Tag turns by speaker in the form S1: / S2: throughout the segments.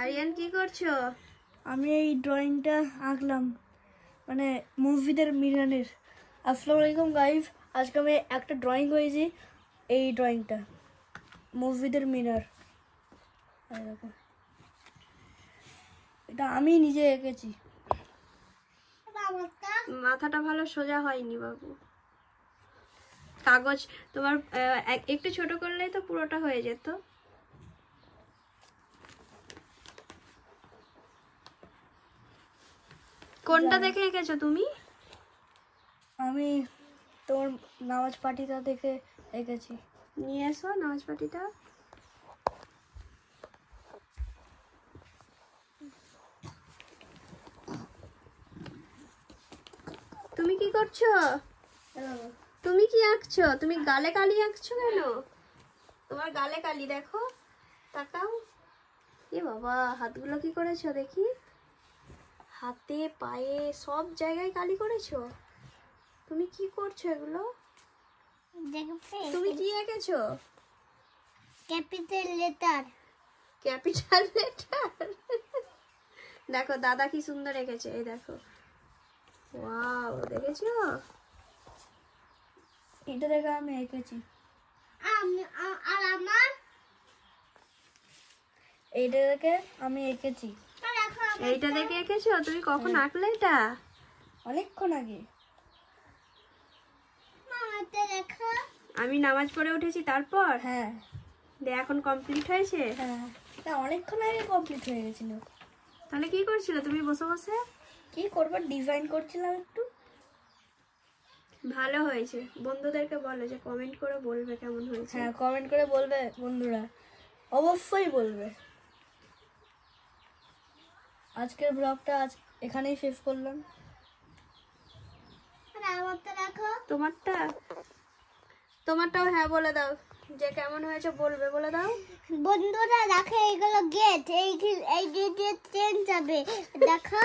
S1: আরিয়ান কি করছো?
S2: আমি এই ড্রয়িংটা আঁকলাম, মানে মুভিদের মিরানের। আসসালামু আলাইকুম গাইস, আজকে আমি একটা ড্রয়িং করেছি। এই ড্রয়িংটা মুভিদের মিরার, দেখো এটা আমি নিজে এঁকেছি।
S1: মাথাটা ভালো সোজা হয়নি বাবু। কাগজ তোমার একটু ছোট করলেই তো পুরোটা হয়ে যেত। কোনটা দেখে এঁকেছো তুমি?
S2: আমি তোমার নামাজ পাটিটা দেখে এঁকেছি।
S1: নিয়ে এসো নামাজ পাটিটা। তুমি কি করছো? তুমি কি আঁকছো? তুমি গালে কালি আঁকছো কেন? তোমার গালে কালি দেখো, তাকাও। এ বাবা, হাতগুলো কি করেছো দেখি? হাতে পায়ে সব জায়গায় কালি করেছো। তুমি কি করছো এগুলো? তুমি কি এঁকেছো?
S2: Capital letter.
S1: Capital letter. দেখো দাদা কি সুন্দর এঁকেছে, এই দেখো। ওয়াও, দেখেছো?
S2: এটা দেখে আমি এঁকেছি।
S3: আর আমার
S2: এইটা দেখে আমি এঁকেছি।
S1: এইটা দেখে এঁকেছো? তুমি কখন আঁকলে এটা?
S2: অনেকক্ষণ আগে।
S1: আমি নামাজ পড়ে উঠেছি তারপর?
S2: হ্যাঁ
S1: এখন কমপ্লিট হয়েছে?
S2: হ্যাঁ, অনেকক্ষণ আগে কমপ্লিট হয়ে গেছিল।
S1: তাহলে কি করছিলে তুমি বসে বসে?
S2: কি করবো, ডিজাইন করছিলাম একটু।
S1: ভালো হয়েছে। বন্ধুদেরকে বলো যে কমেন্ট করে বলবে কেমন হয়েছে।
S2: হ্যাঁ, কমেন্ট করে বলবে বন্ধুরা, অবশ্যই বলবে। আজকের ব্লগটা এখানেই শেষ করলাম।
S1: তোমারটাও হ্যাঁ বলে দাও, যে কেমন হয়েছে বলবে, বলে দাও।
S3: বন্ধুরা দেখো, এইগুলো গেট, এই গেট ট্রেন যাবে, দেখো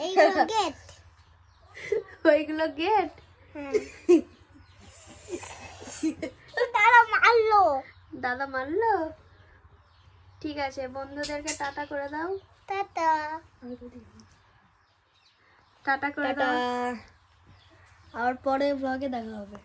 S3: এইগুলো গেট।
S1: ওইগুলো গেট?
S3: তারা মারলো।
S1: দাদা মারলো? ঠিক আছে, বন্ধুদেরকে টাটা করে দাও।
S3: টাটা।
S1: টাটা করে দাও।
S2: আর পরে ব্লগে দেখা হবে।